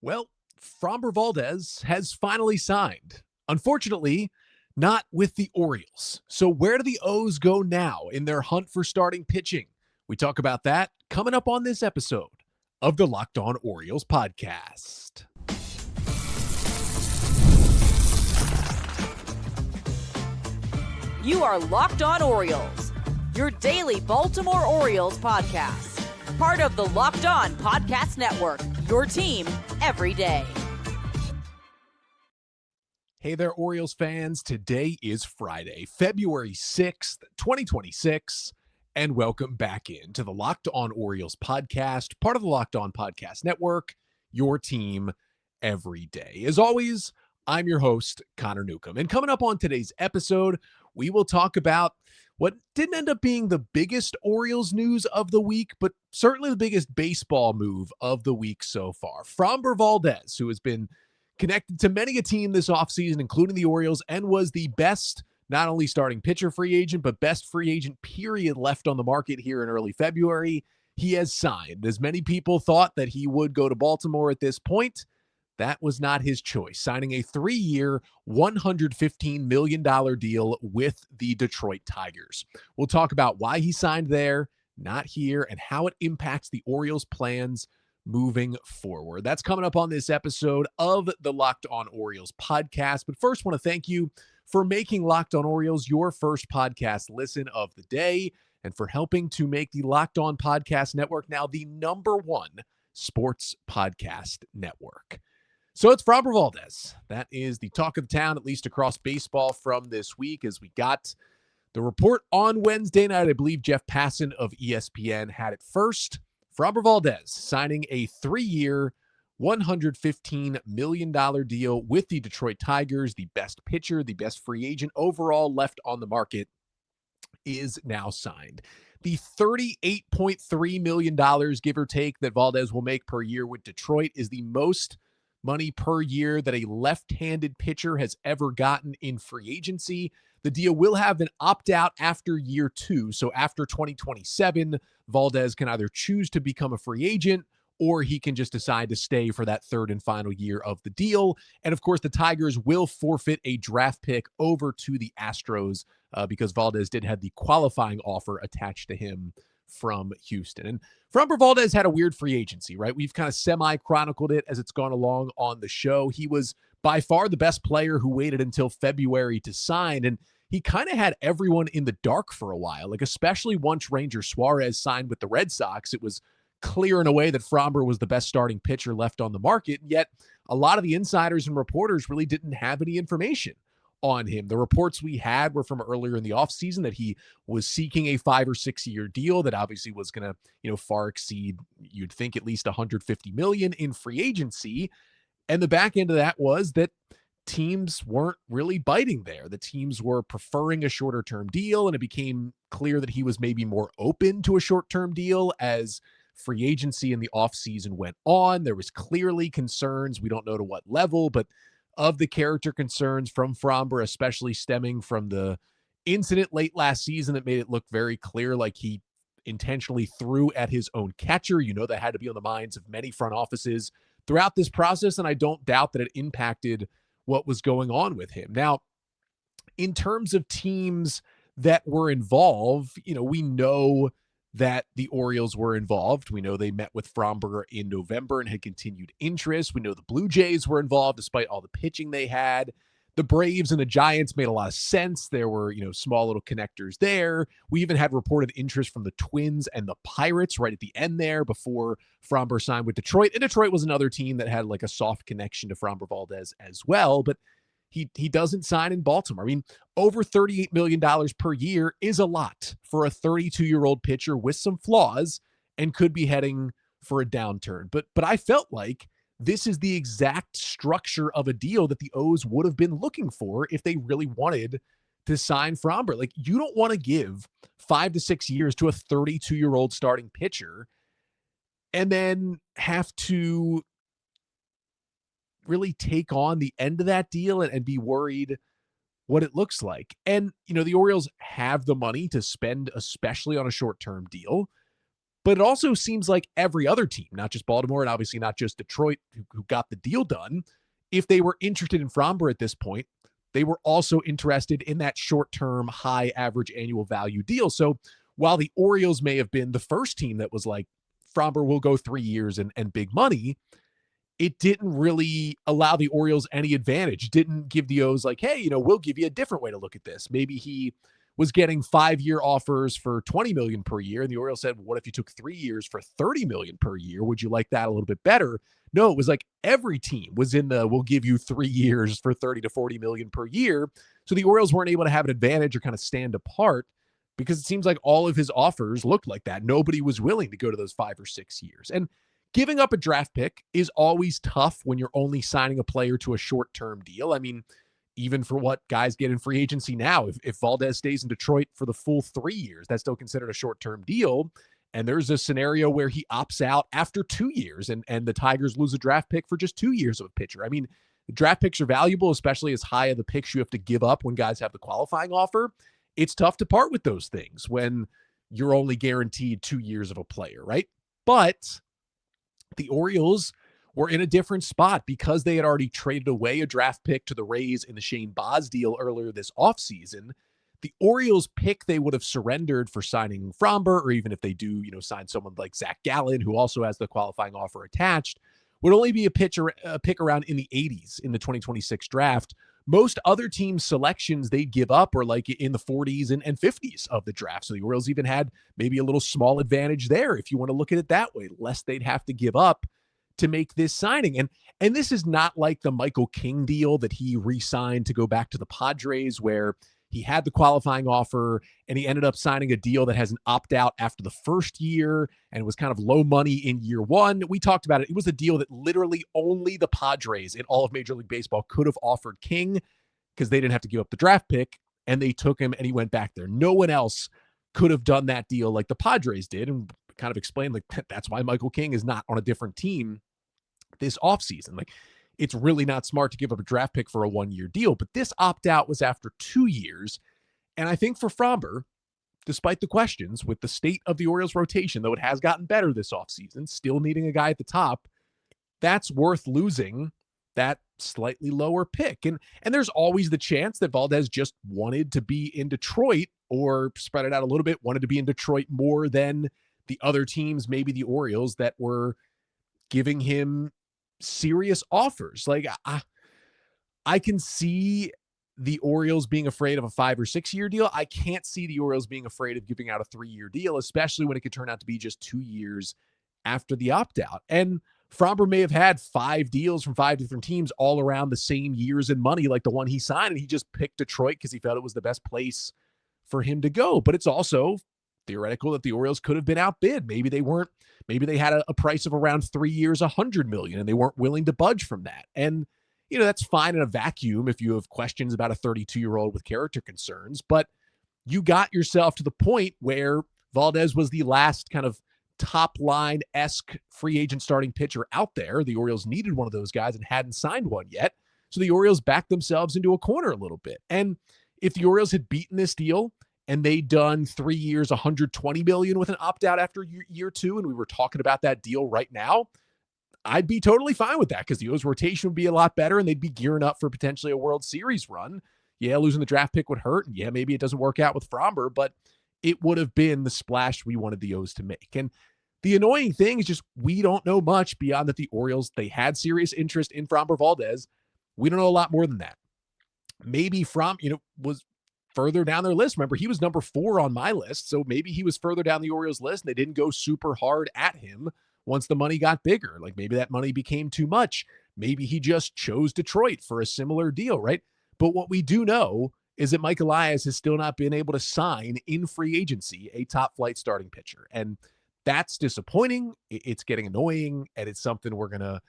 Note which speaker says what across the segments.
Speaker 1: Well, Framber Valdez has finally signed. Unfortunately, not with the Orioles. So, where do the O's go now in their hunt for starting pitching? We talk about that coming up on this episode of the Locked On Orioles podcast.
Speaker 2: You are Locked On Orioles, your daily Baltimore Orioles podcast. Part of the Locked On Podcast Network, your team every day.
Speaker 1: Hey there, Orioles fans. Today is Friday, February 6th, 2026, and welcome back into the Locked On Orioles podcast, part of the Locked On Podcast Network, your team every day. As always, I'm your host, Connor Newcomb. And coming up on today's episode, we will talk about what didn't end up being the biggest Orioles news of the week, but certainly the biggest baseball move of the week so far. Framber Valdez, who has been connected to many a team this offseason, including the Orioles, and was the best, not only starting pitcher free agent, but best free agent period left on the market here in early February. He has signed. As many people thought that he would go to Baltimore at this point, that was not his choice, signing a 3-year, $115 million deal with the Detroit Tigers. We'll talk about why he signed there, not here, and how it impacts the Orioles' plans moving forward. That's coming up on this episode of the Locked On Orioles podcast. But first, I want to thank you for making Locked On Orioles your first podcast listen of the day, and for helping to make the Locked On Podcast Network now the #1 sports podcast network. So it's Framber Valdez. That is the talk of the town, at least across baseball from this week, as we got the report on Wednesday night. I believe Jeff Passan of ESPN had it first. Framber Valdez signing a 3-year, $115 million deal with the Detroit Tigers. The best pitcher, the best free agent overall left on the market, is now signed. The $38.3 million, give or take, that Valdez will make per year with Detroit is the most money per year that a left-handed pitcher has ever gotten in free agency. The deal will have an opt-out after year 2. So after 2027, Valdez can either choose to become a free agent, or he can just decide to stay for that third and final year of the deal. And of course, the Tigers will forfeit a draft pick over to the Astros because Valdez did have the qualifying offer attached to him from Houston. And Framber Valdez had a weird free agency, right? We've kind of semi-chronicled it as it's gone along on the show. He was by far the best player who waited until February to sign, and he kind of had everyone in the dark for a while, like especially once Ranger Suarez signed with the Red Sox. It was clear in a way that Framber was the best starting pitcher left on the market, yet a lot of the insiders and reporters really didn't have any information on him. The reports we had were from earlier in the offseason that he was seeking a 5 or 6 year deal that obviously was going to, far exceed, you'd think, at least $150 million in free agency. And the back end of that was that teams weren't really biting there. The teams were preferring a shorter term deal, and it became clear that he was maybe more open to a short term deal as free agency in the offseason went on. There was clearly concerns. We don't know to what level, but of the character concerns from Framber, especially stemming from the incident late last season that made it look very clear like he intentionally threw at his own catcher. That had to be on the minds of many front offices throughout this process, and I don't doubt that it impacted what was going on with him. Now, in terms of teams that were involved, we know that the Orioles were involved. We know they met with Framber in November and had continued interest. We know the Blue Jays were involved despite all the pitching they had. The Braves and the Giants made a lot of sense. There were, small little connectors there. We even had reported interest from the Twins and the Pirates right at the end there before Framber signed with Detroit. And Detroit was another team that had like a soft connection to Framber Valdez as well. But he doesn't sign in Baltimore. I mean, over $38 million per year is a lot for a 32-year-old pitcher with some flaws and could be heading for a downturn. But I felt like this is the exact structure of a deal that the O's would have been looking for if they really wanted to sign Framber. Like, you don't want to give 5 to 6 years to a 32-year-old starting pitcher and then have to really take on the end of that deal and be worried what it looks like. And, the Orioles have the money to spend, especially on a short-term deal. But it also seems like every other team, not just Baltimore and obviously not just Detroit, who got the deal done, if they were interested in Framber at this point, they were also interested in that short-term, high average annual value deal. So while the Orioles may have been the first team that was like, Framber will go 3 years and big money, it didn't really allow the Orioles any advantage. Didn't give the O's like, hey, we'll give you a different way to look at this. Maybe he was getting 5-year offers for $20 million per year. And the Orioles said, well, what if you took 3 years for $30 million per year? Would you like that a little bit better? No, it was like every team was in the, we'll give you 3 years for 30 to 40 million per year. So the Orioles weren't able to have an advantage or kind of stand apart because it seems like all of his offers looked like that. Nobody was willing to go to those 5 or 6 years. And giving up a draft pick is always tough when you're only signing a player to a short-term deal. I mean, even for what guys get in free agency now, if Valdez stays in Detroit for the full 3 years, that's still considered a short-term deal. And there's a scenario where he opts out after 2 years and the Tigers lose a draft pick for just 2 years of a pitcher. I mean, the draft picks are valuable, especially as high of the picks you have to give up when guys have the qualifying offer. It's tough to part with those things when you're only guaranteed 2 years of a player, right? But the Orioles were in a different spot because they had already traded away a draft pick to the Rays in the Shane Baz deal earlier this offseason. The Orioles pick they would have surrendered for signing Framber, or even if they do, sign someone like Zach Gallen, who also has the qualifying offer attached, would only be a pick around in the 80s in the 2026 draft. Most other teams' selections they'd give up are like in the 40s and 50s of the draft. So the Orioles even had maybe a little small advantage there, if you want to look at it that way, less they'd have to give up to make this signing. And this is not like the Michael King deal that he re-signed to go back to the Padres, where he had the qualifying offer and he ended up signing a deal that has an opt-out after the first year and was kind of low money in year one. We talked about it. It was a deal that literally only the Padres in all of Major League Baseball could have offered King because they didn't have to give up the draft pick, and they took him and he went back there. No one else could have done that deal like the Padres did, and kind of explained like that's why Michael King is not on a different team this offseason. Like, it's really not smart to give up a draft pick for a 1-year deal, but this opt-out was after 2 years. And I think for Framber, despite the questions with the state of the Orioles rotation, though it has gotten better this offseason, still needing a guy at the top, that's worth losing that slightly lower pick. And there's always the chance that Valdez just wanted to be in Detroit, or spread it out a little bit, wanted to be in Detroit more than the other teams, maybe the Orioles, that were giving him serious offers. Like, I can see the Orioles being afraid of a 5 or 6 year deal. I can't see the Orioles being afraid of giving out a 3-year deal, especially when it could turn out to be just 2 years after the opt-out. And Framber may have had 5 deals from 5 different teams all around the same years and money like the one he signed, and he just picked Detroit because he felt it was the best place for him to go. But it's also theoretical that the Orioles could have been outbid. Maybe they weren't. Maybe they had a price of around 3 years, $100 million, and they weren't willing to budge from that. And, that's fine in a vacuum if you have questions about a 32-year-old with character concerns. But you got yourself to the point where Valdez was the last kind of top-line-esque free agent starting pitcher out there. The Orioles needed one of those guys and hadn't signed one yet. So the Orioles backed themselves into a corner a little bit. And if the Orioles had beaten this deal and they'd done 3 years, $120 million with an opt-out after year 2, and we were talking about that deal right now, I'd be totally fine with that because the O's rotation would be a lot better and they'd be gearing up for potentially a World Series run. Yeah, losing the draft pick would hurt. And yeah, maybe it doesn't work out with Framber, but it would have been the splash we wanted the O's to make. And the annoying thing is just we don't know much beyond that the Orioles, they had serious interest in Framber Valdez. We don't know a lot more than that. Maybe was further down their list. Remember, he was number 4 on my list, so maybe he was further down the Orioles list and they didn't go super hard at him once the money got bigger. Like, maybe that money became too much. Maybe he just chose Detroit for a similar deal, right? But what we do know is that Mike Elias has still not been able to sign in free agency a top flight starting pitcher. And that's disappointing. It's getting annoying, and it's something we're going to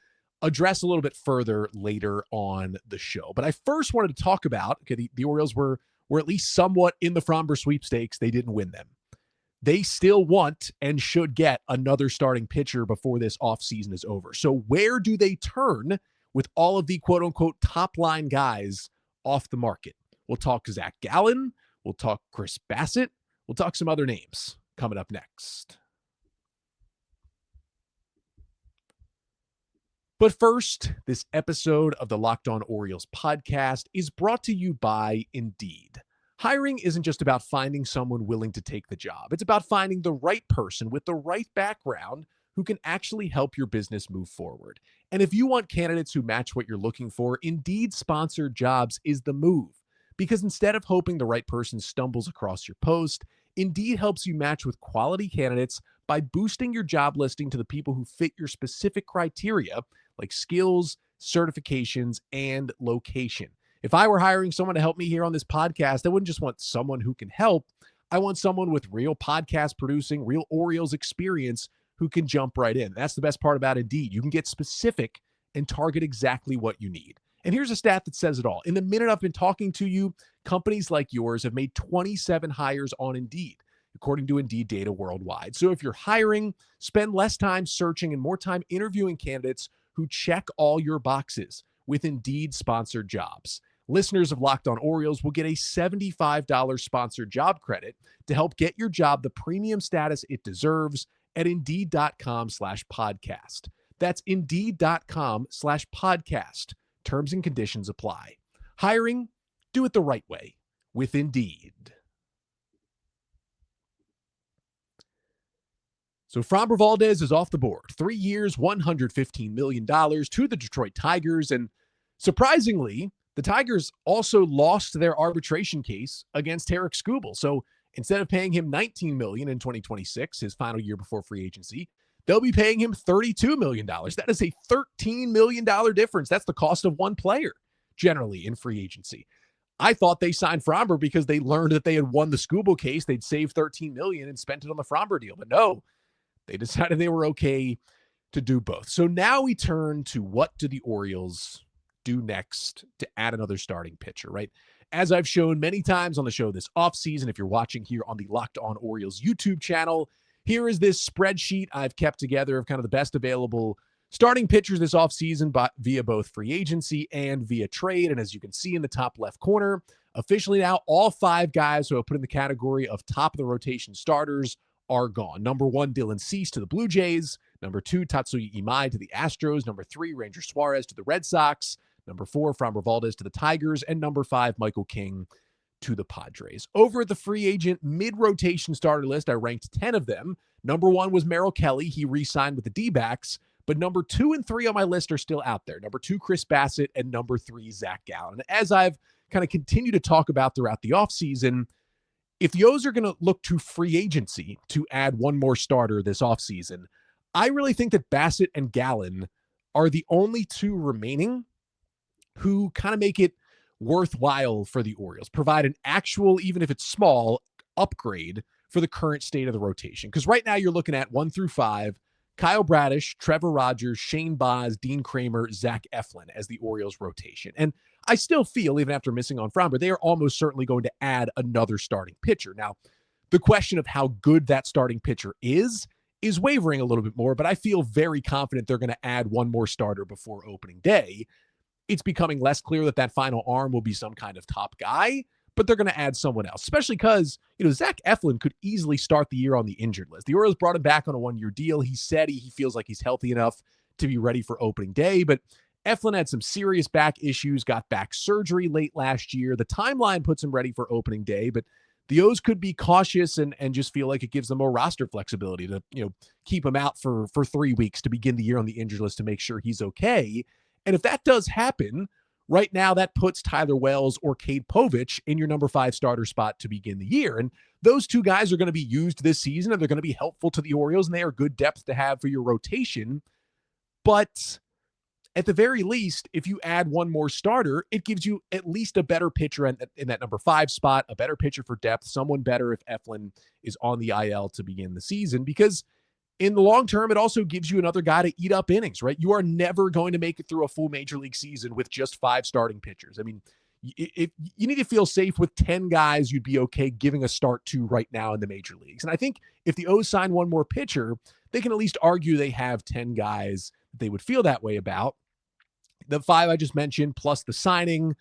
Speaker 1: address a little bit further later on the show. But I first wanted to talk about, okay, the Orioles were at least somewhat in the Framber sweepstakes. They didn't win them. They still want and should get another starting pitcher before this offseason is over. So where do they turn with all of the quote-unquote top-line guys off the market? We'll talk Zach Gallen. We'll talk Chris Bassett. We'll talk some other names coming up next. But first, this episode of the Locked On Orioles podcast is brought to you by Indeed. Hiring isn't just about finding someone willing to take the job. It's about finding the right person with the right background who can actually help your business move forward. And if you want candidates who match what you're looking for, Indeed Sponsored Jobs is the move. Because instead of hoping the right person stumbles across your post, Indeed helps you match with quality candidates by boosting your job listing to the people who fit your specific criteria, like skills, certifications, and location. If I were hiring someone to help me here on this podcast, I wouldn't just want someone who can help. I want someone with real podcast producing, real Orioles experience who can jump right in. That's the best part about Indeed. You can get specific and target exactly what you need. And here's a stat that says it all. In the minute I've been talking to you, companies like yours have made 27 hires on Indeed, according to Indeed data worldwide. So if you're hiring, spend less time searching and more time interviewing candidates who check all your boxes with Indeed Sponsored Jobs. Listeners of Locked On Orioles will get a $75 sponsored job credit to help get your job the premium status it deserves at Indeed.com/podcast. That's Indeed.com/podcast. Terms and conditions apply. Hiring, do it the right way with Indeed. So Framber Valdez is off the board. 3 years, $115 million to the Detroit Tigers. And surprisingly, the Tigers also lost their arbitration case against Tarik Skubal. So instead of paying him $19 million in 2026, his final year before free agency, they'll be paying him $32 million. That is a $13 million difference. That's the cost of one player generally in free agency. I thought they signed Framber because they learned that they had won the Skubal case. They'd saved $13 million and spent it on the Framber deal. But no, they decided they were okay to do both. So now we turn to what do the Orioles do next to add another starting pitcher, right? As I've shown many times on the show this offseason, if you're watching here on the Locked On Orioles YouTube channel, here is this spreadsheet I've kept together of kind of the best available starting pitchers this offseason via both free agency and via trade. And as you can see in the top left corner, officially now all 5 guys who have put in the category of top of the rotation starters are gone. Number 1, Dylan Cease to the Blue Jays. Number 2, Tatsuya Imai to the Astros. Number 3, Ranger Suarez to the Red Sox. Number 4, Framber Valdez to the Tigers. And number 5, Michael King to the Padres. Over at the free agent mid-rotation starter list, I ranked 10 of them. Number 1 was Merrill Kelly. He re-signed with the D-backs. But number 2 and 3 on my list are still out there. Number 2, Chris Bassett, and number 3, Zach Gallen. As I've kind of continued to talk about throughout the offseason, if the O's are going to look to free agency to add one more starter this offseason, I really think that Bassett and Gallen are the only 2 remaining who kind of make it worthwhile for the Orioles, provide an actual, even if it's small, upgrade for the current state of the rotation. Because right now you're looking at 1 through 5, Kyle Bradish, Trevor Rogers, Shane Baz, Dean Kramer, Zach Eflin as the Orioles rotation. And I still feel, even after missing on Framber, they are almost certainly going to add another starting pitcher. Now, the question of how good that starting pitcher is wavering a little bit more, but I feel very confident they're going to add one more starter before opening day. It's becoming less clear that that final arm will be some kind of top guy, but they're going to add someone else, especially because, Zach Eflin could easily start the year on the injured list. The Orioles brought him back on a 1-year deal. He said he feels like he's healthy enough to be ready for opening day, but Eflin had some serious back issues, got back surgery late last year. The timeline puts him ready for opening day, but the O's could be cautious and just feel like it gives them more roster flexibility to, keep him out for 3 weeks to begin the year on the injured list to make sure he's okay. And if that does happen, right now that puts Tyler Wells or Cade Povich in your number 5 starter spot to begin the year. And those 2 guys are going to be used this season, and they're going to be helpful to the Orioles, and they are good depth to have for your rotation. But at the very least, if you add one more starter, it gives you at least a better pitcher in that number 5 spot, a better pitcher for depth, someone better if Eflin is on the IL to begin the season, because in the long term, it also gives you another guy to eat up innings, right? You are never going to make it through a full major league season with just 5 starting pitchers. I mean, if you need to feel safe with 10 guys, you'd be okay giving a start to right now in the major leagues. And I think if the O's sign one more pitcher, they can at least argue they have 10 guys that they would feel that way about. The 5 I just mentioned, plus the signing,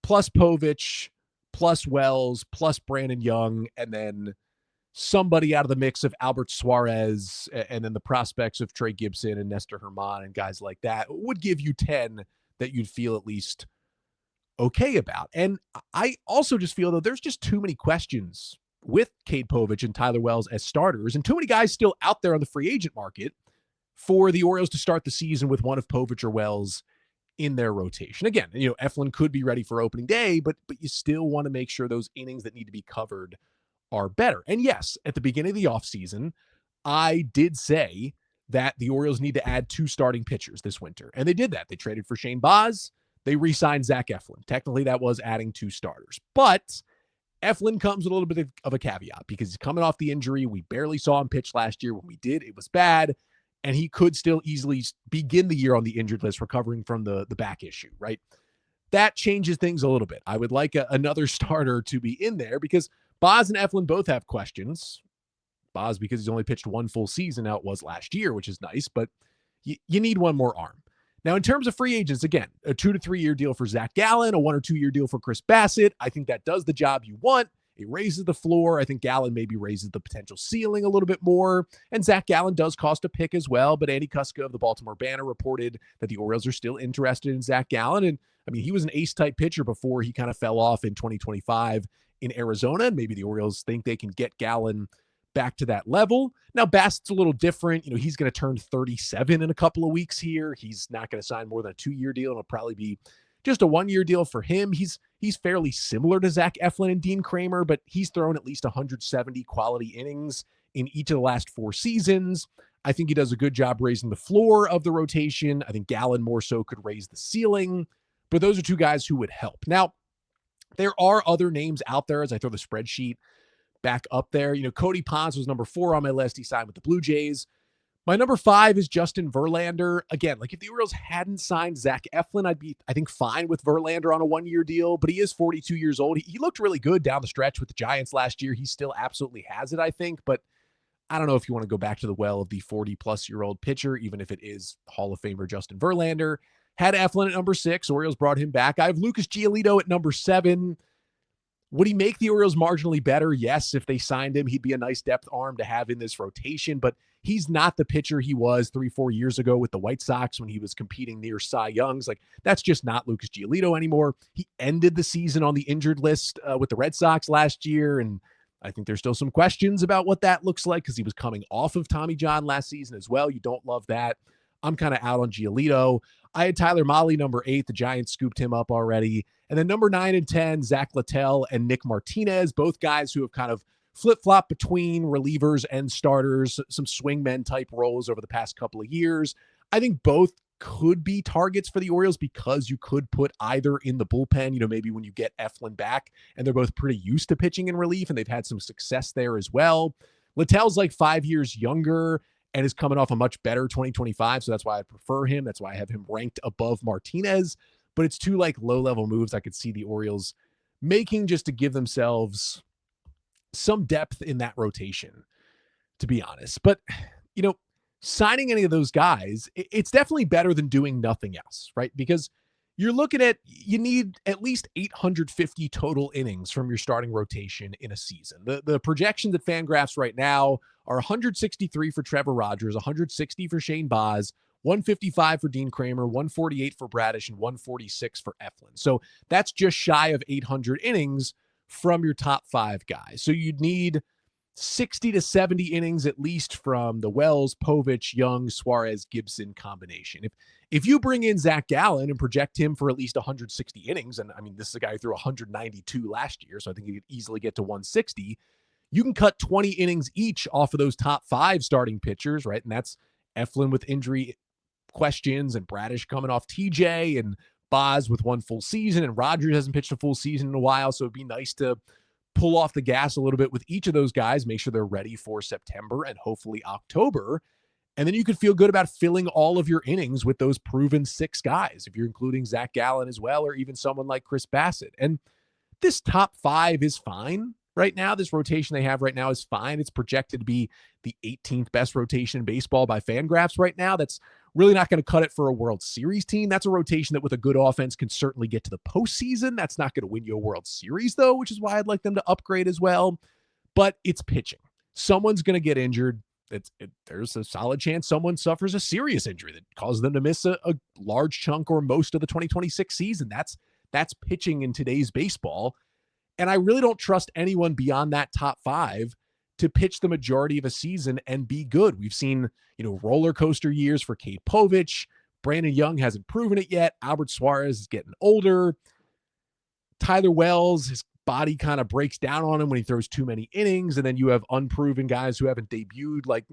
Speaker 1: plus Povich, plus Wells, plus Brandon Young, and then somebody out of the mix of Albert Suarez and then the prospects of Trey Gibson and Nestor Herman and guys like that would give you 10 that you'd feel at least okay about. And I also just feel though there's just too many questions with Cade Povich and Tyler Wells as starters and too many guys still out there on the free agent market for the Orioles to start the season with one of Povich or Wells in their rotation. Again, Eflin could be ready for opening day, but you still want to make sure those innings that need to be covered are better. And yes, at the beginning of the offseason, I did say that the Orioles need to add 2 starting pitchers this winter. And they did that. They traded for Shane Baz. They re-signed Zach Eflin. Technically, that was adding 2 starters. But Eflin comes with a little bit of a caveat because he's coming off the injury. We barely saw him pitch last year. When we did, it was bad. And he could still easily begin the year on the injured list, recovering from the back issue, right? That changes things a little bit. I would like another starter to be in there because Baz and Eflin both have questions. Baz, because he's only pitched 1 full season. Now it was last year, which is nice, but you need one more arm. Now, in terms of free agents, again, a 2 to 3 year deal for Zach Gallen, a 1 or 2 year deal for Chris Bassett. I think that does the job you want. It raises the floor. I think Gallen maybe raises the potential ceiling a little bit more. And Zach Gallen does cost a pick as well. But Andy Kuska of the Baltimore Banner reported that the Orioles are still interested in Zach Gallen. And I mean, he was an ace-type pitcher before he kind of fell off in 2025 in Arizona. And maybe the Orioles think they can get Gallen back to that level. Now, Bassett's a little different. He's going to turn 37 in a couple of weeks here. He's not going to sign more than a 2-year deal. It'll probably be just a 1-year deal for him. He's fairly similar to Zach Eflin and Dean Kramer, but he's thrown at least 170 quality innings in each of the last 4 seasons. I think he does a good job raising the floor of the rotation. I think Gallen more so could raise the ceiling, but those are 2 guys who would help. Now, there are other names out there as I throw the spreadsheet back up there. Cody Ponce was number 4 on my list. He signed with the Blue Jays. My number 5 is Justin Verlander. Again, if the Orioles hadn't signed Zach Eflin, I'd be, I think, fine with Verlander on a 1-year deal, but he is 42 years old. He looked really good down the stretch with the Giants last year. He still absolutely has it, I think, but I don't know if you want to go back to the well of the 40-plus-year-old pitcher, even if it is Hall of Famer Justin Verlander. Had Eflin at number 6. Orioles brought him back. I have Lucas Giolito at number 7. Would he make the Orioles marginally better? Yes, if they signed him, he'd be a nice depth arm to have in this rotation, but he's not the pitcher he was 3-4 years ago with the White Sox when he was competing near Cy Young's. That's just not Lucas Giolito anymore. He ended the season on the injured list with the Red Sox last year, and I think there's still some questions about what that looks like because he was coming off of Tommy John last season as well. You don't love that. I'm kind of out on Giolito. I had Tyler Mahle, number 8. The Giants scooped him up already. And then number 9 and 10, Zach Littell and Nick Martinez, both guys who have kind of flip-flop between relievers and starters, some swingmen type roles over the past couple of years. I think both could be targets for the Orioles because you could put either in the bullpen, maybe when you get Eflin back, and they're both pretty used to pitching in relief, and they've had some success there as well. Littell's 5 years younger and is coming off a much better 2025, so that's why I prefer him. That's why I have him ranked above Martinez. But it's 2 low-level moves I could see the Orioles making just to give themselves some depth in that rotation, to be honest. But, signing any of those guys, it's definitely better than doing nothing else, right? Because you're looking at, you need at least 850 total innings from your starting rotation in a season. The projections at FanGraphs right now are 163 for Trevor Rogers, 160 for Shane Baz, 155 for Dean Kramer, 148 for Bradish, and 146 for Eflin. So that's just shy of 800 innings from your top 5 guys. So you'd need 60 to 70 innings at least from the Wells, Povich, Young, Suarez, Gibson combination. If you bring in Zach Gallen and project him for at least 160 innings, and I mean, this is a guy who threw 192 last year, so I think he could easily get to 160. You can cut 20 innings each off of those top 5 starting pitchers, right? And that's Eflin with injury questions and Bradish coming off TJ and Baz with 1 full season, and Rogers hasn't pitched a full season in a while, so it'd be nice to pull off the gas a little bit with each of those guys, make sure they're ready for September and hopefully October. And then you could feel good about filling all of your innings with those proven 6 guys, if you're including Zach Gallen as well, or even someone like Chris Bassett. And this top 5 is fine right now. This rotation they have right now is fine. It's projected to be the 18th best rotation in baseball by FanGraphs right now. That's really not going to cut it for a World Series team. That's a rotation that with a good offense can certainly get to the postseason. That's not going to win you a World Series, though, which is why I'd like them to upgrade as well. But it's pitching. someone's going to get injured. There's a solid chance someone suffers a serious injury that causes them to miss a large chunk or most of the 2026 season. That's pitching in today's baseball. And I really don't trust anyone beyond that top five to pitch the majority of a season and be good. We've seen, roller coaster years for Cade Povich. Brandon Young hasn't proven it yet. Albert Suarez is getting older. Tyler Wells, his body kind of breaks down on him when he throws too many innings. And then you have unproven guys who haven't debuted, like,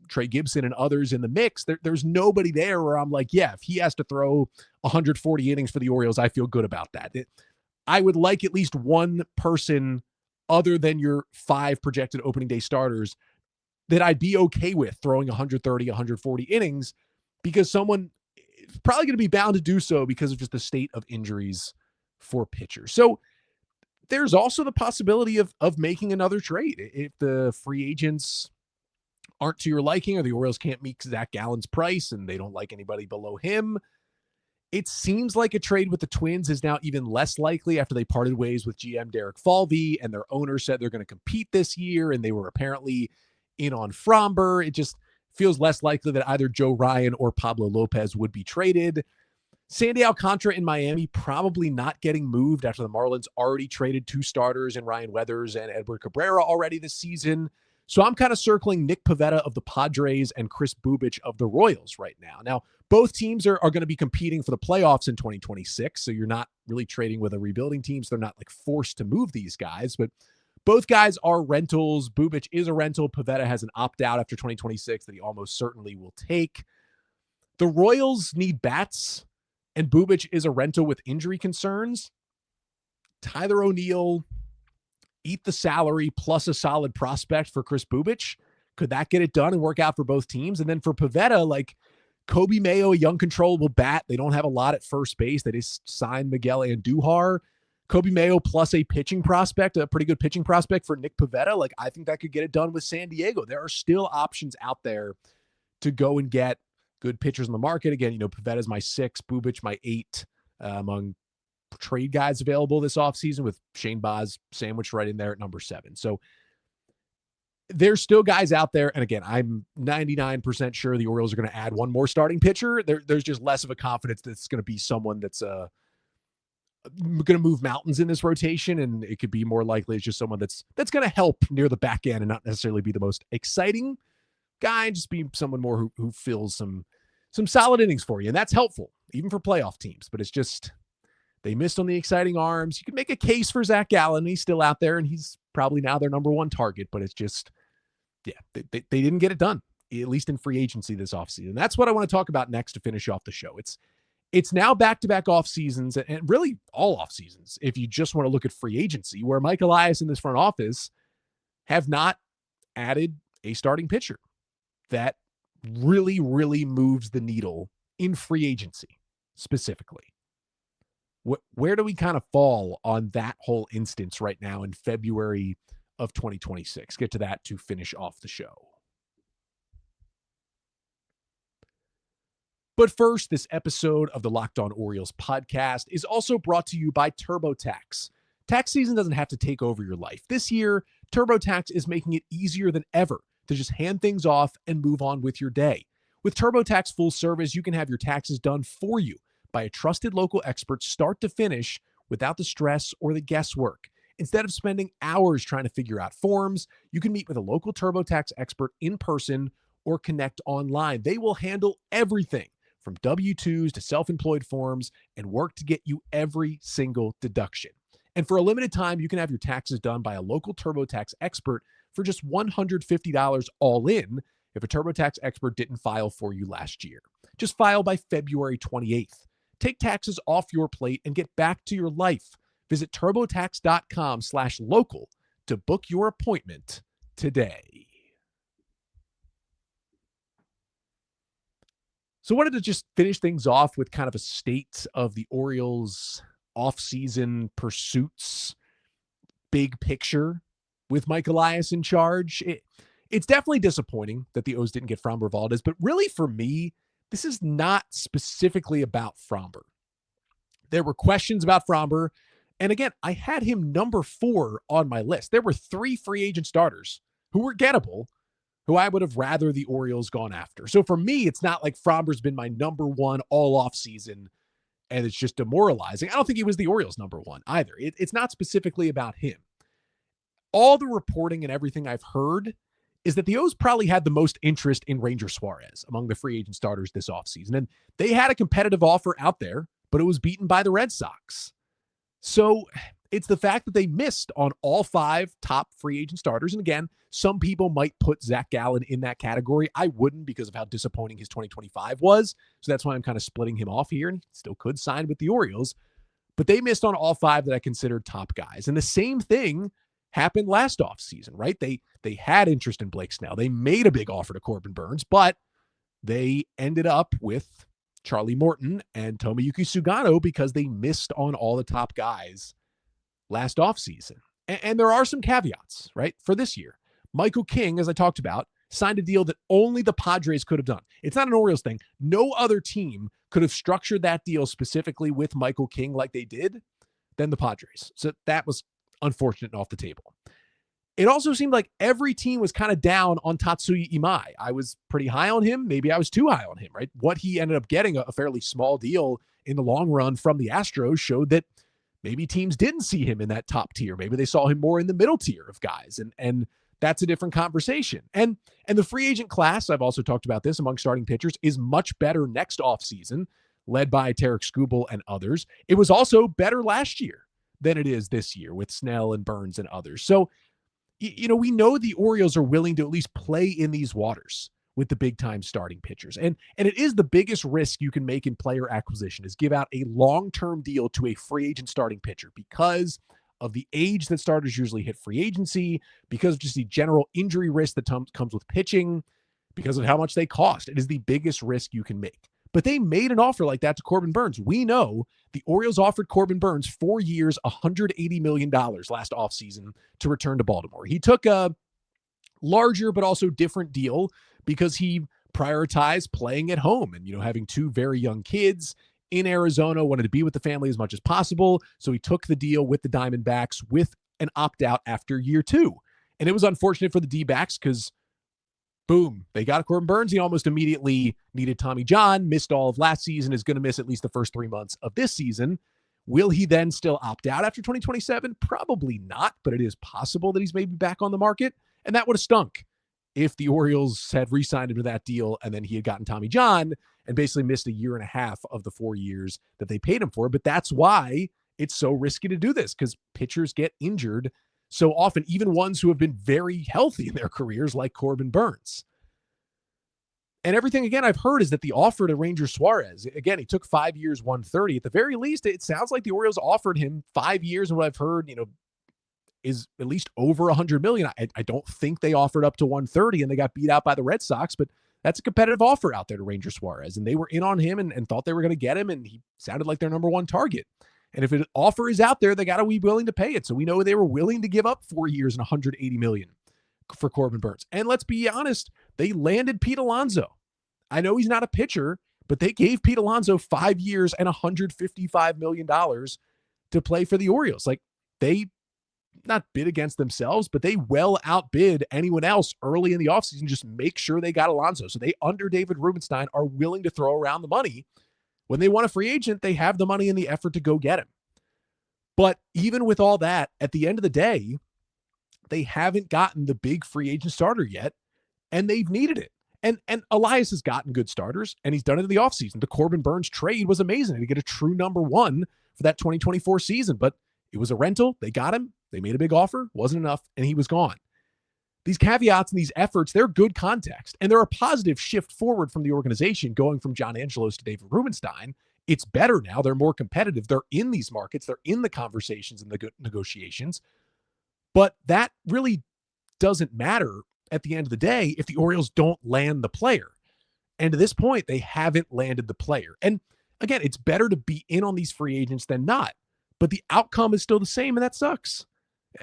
Speaker 1: Trey Gibson and others in the mix. There's nobody there where I'm like, yeah, if he has to throw 140 innings for the Orioles, I feel good about that. I would like at least one person other than your 5 projected opening day starters that I'd be okay with throwing 130, 140 innings, because someone is probably going to be bound to do so because of just the state of injuries for pitchers. So there's also the possibility of making another trade. If the free agents aren't to your liking, or the Orioles can't meet Zach Gallen's price and they don't like anybody below him, it seems like a trade with the Twins is now even less likely after they parted ways with GM Derek Falvey, and their owner said they're going to compete this year, and they were apparently in on Framber. It just feels less likely that either Joe Ryan or Pablo Lopez would be traded. Sandy Alcantara in Miami probably not getting moved after the Marlins already traded 2 starters in Ryan Weathers and Edward Cabrera already this season. So I'm kind of circling Nick Pivetta of the Padres and Chris Bubich of the Royals right now. Now, both teams are going to be competing for the playoffs in 2026, so you're not really trading with a rebuilding team, so they're not like forced to move these guys, but both guys are rentals. Bubich is a rental. Pivetta has an opt-out after 2026 that he almost certainly will take. The Royals need bats, and Bubich is a rental with injury concerns. Tyler O'Neill, eat the salary plus a solid prospect for Chris Bubich. Could that get it done and work out for both teams? And then for Pivetta, like Kobe Mayo, a young controllable bat. They don't have a lot at first base. They just signed Miguel Andujar. Kobe Mayo plus a pitching prospect, a pretty good pitching prospect for Nick Pivetta. Like, I think that could get it done with San Diego. There are still options out there to go and get good pitchers in the market. Again, Pivetta's my 6, Bubich my 8 among trade guys available this offseason, with Shane Baz sandwiched right in there at number 7. So there's still guys out there. And again, I'm 99% sure the Orioles are going to add one more starting pitcher. There's just less of a confidence that it's going to be someone that's going to move mountains in this rotation. And it could be more likely it's just someone that's going to help near the back end and not necessarily be the most exciting guy, and just be someone more who fills some solid innings for you. And that's helpful even for playoff teams, but it's just, they missed on the exciting arms. You could make a case for Zach Gallen. He's still out there, and he's probably now their number 1 target, but it's just, yeah, they didn't get it done, at least in free agency this offseason. That's what I want to talk about next to finish off the show. It's now back-to-back off seasons, and really all off seasons, if you just want to look at free agency, where Mike Elias in this front office have not added a starting pitcher that really, really moves the needle in free agency specifically. Where do we kind of fall on that whole instance right now in February of 2026? Get to that to finish off the show. But first, this episode of the Locked On Orioles podcast is also brought to you by TurboTax. Tax season doesn't have to take over your life. This year, TurboTax is making it easier than ever to just hand things off and move on with your day. With TurboTax Full Service, you can have your taxes done for you by a trusted local expert start to finish without the stress or the guesswork. Instead of spending hours trying to figure out forms, you can meet with a local TurboTax expert in person or connect online. They will handle everything from W-2s to self-employed forms and work to get you every single deduction. And for a limited time, you can have your taxes done by a local TurboTax expert for just $150 all in if a TurboTax expert didn't file for you last year. Just file by February 28th. Take taxes off your plate and get back to your life. Visit TurboTax.com/local to book your appointment today. So I wanted to just finish things off with kind of a state of the Orioles offseason pursuits, big picture with Mike Elias in charge. It's definitely disappointing that the O's didn't get Framber Valdez, but really for me, this is not specifically about Framber. There were questions about Framber, and again, I had him number 4 on my list. There were 3 free agent starters who were gettable, who I would have rather the Orioles gone after. So for me, it's not like Framber's been my number one all off season and it's just demoralizing. I don't think he was the Orioles' number one either. It's not specifically about him. All the reporting and everything I've heard is that the O's probably had the most interest in Ranger Suarez among the free agent starters this offseason. And they had a competitive offer out there, but it was beaten by the Red Sox. So it's the fact that they missed on all 5 top free agent starters. And again, some people might put Zach Gallen in that category. I wouldn't because of how disappointing his 2025 was. So that's why I'm kind of splitting him off here, and he still could sign with the Orioles. But they missed on all 5 that I considered top guys. And the same thing happened last offseason, right? They had interest in Blake Snell. They made a big offer to Corbin Burns, but they ended up with Charlie Morton and Tomoyuki Sugano because they missed on all the top guys last offseason. And there are some caveats, right, for this year. Michael King, as I talked about, signed a deal that only the Padres could have done. It's not an Orioles thing. No other team could have structured that deal specifically with Michael King like they did than the Padres. So that was unfortunate and off the table. It also seemed like every team was kind of down on Tatsuya Imai. I was pretty high on him. Maybe I was too high on him, right? What he ended up getting, a fairly small deal in the long run from the Astros, showed that maybe teams didn't see him in that top tier. Maybe they saw him more in the middle tier of guys. And that's a different conversation. And the free agent class, I've also talked about this among starting pitchers, is much better next offseason, led by Tarek Skubal and others. It was also better last year than it is this year with Snell and Burns and others. So, we know the Orioles are willing to at least play in these waters with the big time starting pitchers. And it is the biggest risk you can make in player acquisition is give out a long-term deal to a free agent starting pitcher because of the age that starters usually hit free agency, because of just the general injury risk that comes with pitching, because of how much they cost. It is the biggest risk you can make. But they made an offer like that to Corbin Burns. We know the Orioles offered Corbin Burns 4 years, $180 million last offseason to return to Baltimore. He took a larger but also different deal because he prioritized playing at home and, having 2 very young kids in Arizona, wanted to be with the family as much as possible. So he took the deal with the Diamondbacks with an opt-out after year 2. And it was unfortunate for the D-backs because boom, they got Corbin Burns. He almost immediately needed Tommy John, missed all of last season, is going to miss at least the first 3 months of this season. Will he then still opt out after 2027? Probably not, but it is possible that he's maybe back on the market. And that would have stunk if the Orioles had re-signed him to that deal and then he had gotten Tommy John and basically missed a year and a half of the 4 years that they paid him for. But that's why it's so risky to do this, because pitchers get injured so often, even ones who have been very healthy in their careers, like Corbin Burns. And everything, again, I've heard is that the offer to Ranger Suarez, again, he took 5 years, 130. At the very least, it sounds like the Orioles offered him 5 years, and what I've heard, is at least over $100 million. I don't think they offered up to 130, and they got beat out by the Red Sox, but that's a competitive offer out there to Ranger Suarez, and they were in on him and thought they were going to get him, and he sounded like their number one target. And if an offer is out there, they got to be willing to pay it. So we know they were willing to give up 4 years and $180 million for Corbin Burns. And let's be honest, they landed Pete Alonso. I know he's not a pitcher, but they gave Pete Alonso 5 years and $155 million to play for the Orioles. Like, they not bid against themselves, but they well outbid anyone else early in the offseason. Just make sure they got Alonso. So they, under David Rubenstein, are willing to throw around the money. When they want a free agent, they have the money and the effort to go get him. But even with all that, at the end of the day, they haven't gotten the big free agent starter yet, and they've needed it. And Elias has gotten good starters, and he's done it in the offseason. The Corbin Burns trade was amazing to get a true number one for that 2024 season, but it was a rental. They got him. They made a big offer. Wasn't enough, and he was gone. These caveats and these efforts, they're good context, and they're a positive shift forward from the organization going from John Angelos to David Rubenstein. It's better now. They're more competitive. They're in these markets. They're in the conversations and the negotiations. But that really doesn't matter at the end of the day if the Orioles don't land the player. And to this point, they haven't landed the player. And again, it's better to be in on these free agents than not. But the outcome is still the same, and that sucks.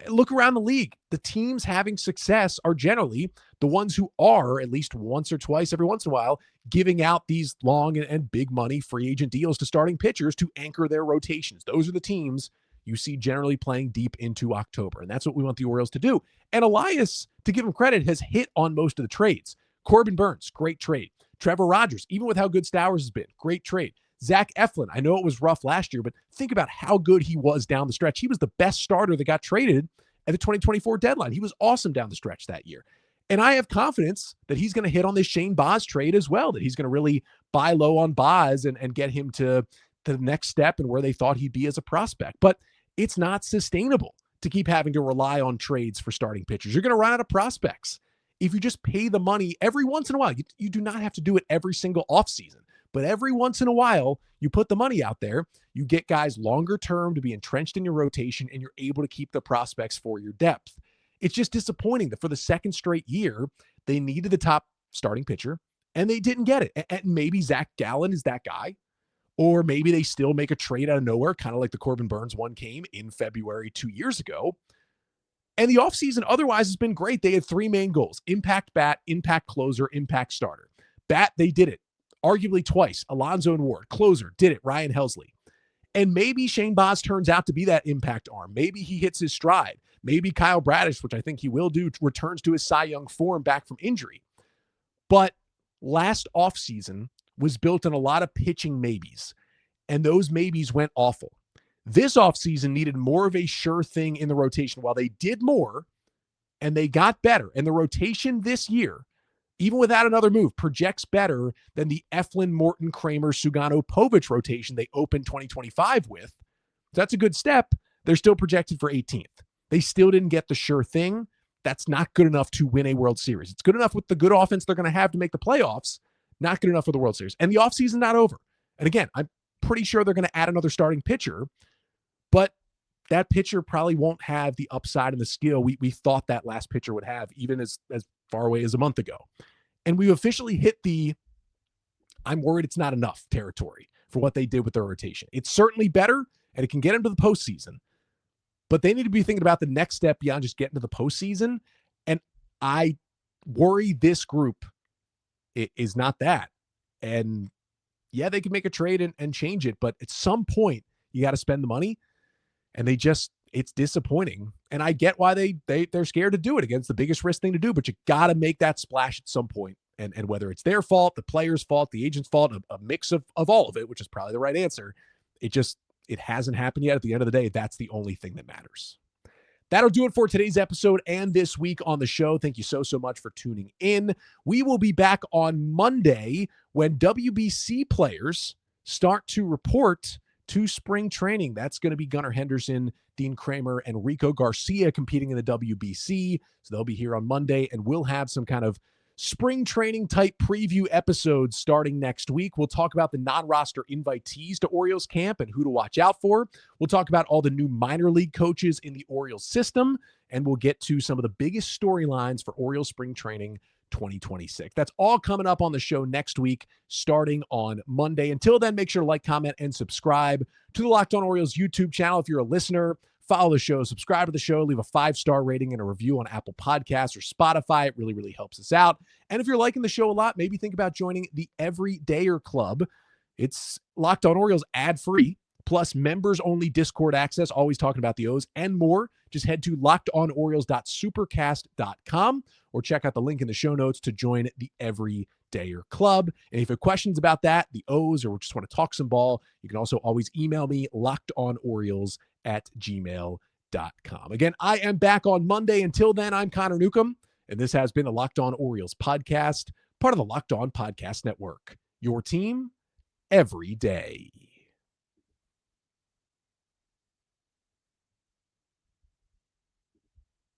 Speaker 1: Look around the league. The teams having success are generally the ones who are, at least once or twice every once in a while, giving out these long and big money free agent deals to starting pitchers to anchor their rotations. Those are the teams you see generally playing deep into October. And that's what we want the Orioles to do. And Elias, to give him credit, has hit on most of the trades. Corbin Burns, great trade. Trevor Rogers, even with how good Stowers has been, great trade. Zach Eflin, I know it was rough last year, but think about how good he was down the stretch. He was the best starter that got traded at the 2024 deadline. He was awesome down the stretch that year. And I have confidence that he's going to hit on this Shane Baz trade as well, that he's going to really buy low on Baz and get him to the next step and where they thought he'd be as a prospect. But it's not sustainable to keep having to rely on trades for starting pitchers. You're going to run out of prospects. If you just pay the money every once in a while, you do not have to do it every single offseason, but every once in a while, you put the money out there, you get guys longer term to be entrenched in your rotation, and you're able to keep the prospects for your depth. It's just disappointing that for the second straight year, they needed the top starting pitcher, and they didn't get it. And maybe Zach Gallen is that guy, or maybe they still make a trade out of nowhere, kind of like the Corbin Burns one came in February 2 years ago. And the offseason otherwise has been great. They had three main goals: impact bat, impact closer, impact starter. Bat, they did it, arguably twice. Alonso and Ward. Closer, did it, Ryan Helsley. And maybe Shane Baz turns out to be that impact arm. Maybe he hits his stride. Maybe Kyle Bradish, which I think he will do, returns to his Cy Young form back from injury. But last offseason was built on a lot of pitching maybes, and those maybes went awful. This offseason needed more of a sure thing in the rotation. While they did more and they got better, and the rotation this year, even without another move, projects better than the Eflin, Morton, Kramer, Sugano, Povich rotation they opened 2025 with. That's a good step. They're still projected for 18th. They still didn't get the sure thing. That's not good enough to win a World Series. It's good enough with the good offense they're going to have to make the playoffs. Not good enough for the World Series. And the offseason not over. And again, I'm pretty sure they're going to add another starting pitcher, but that pitcher probably won't have the upside and the skill we thought that last pitcher would have, even as far away as a month ago. And we've officially hit the I'm worried it's not enough territory for what they did with their rotation. It's certainly better, and it can get them to the postseason. But they need to be thinking about the next step beyond just getting to the postseason. And I worry this group is not that. And yeah, they can make a trade and change it, but at some point you got to spend the money. And it's disappointing. And I get why they're scared to do it against the biggest risk thing to do, but you got to make that splash at some point. And whether it's their fault, the player's fault, the agent's fault, a mix of all of it, which is probably the right answer. It hasn't happened yet. At the end of the day, that's the only thing that matters. That'll do it for today's episode and this week on the show. Thank you so much for tuning in. We will be back on Monday when WBC players start to report to spring training. That's going to be Gunnar Henderson, Dean Kramer, and Rico Garcia competing in the WBC. So they'll be here on Monday, and we'll have some kind of spring training type preview episodes starting next week. We'll talk about the non-roster invitees to Orioles camp and who to watch out for. We'll talk about all the new minor league coaches in the Orioles system, and we'll get to some of the biggest storylines for Orioles spring training 2026. That's all coming up on the show next week, starting on Monday. Until then, make sure to like, comment, and subscribe to the Locked On Orioles YouTube channel. If you're a listener, follow the show, subscribe to the show, leave a 5-star rating and a review on Apple Podcasts or Spotify. It really, really helps us out. And if you're liking the show a lot, maybe think about joining the Everydayer Club. It's Locked On Orioles ad-free, plus members-only Discord access, always talking about the O's and more. Just head to lockedonorioles.supercast.com or check out the link in the show notes to join the Everydayer Club. And if you have questions about that, the O's, or just want to talk some ball, you can also always email me, lockedonorioles@gmail.com. Again, I am back on Monday. Until then, I'm Connor Newcomb, and this has been the Locked On Orioles podcast, part of the Locked On Podcast Network. Your team every day.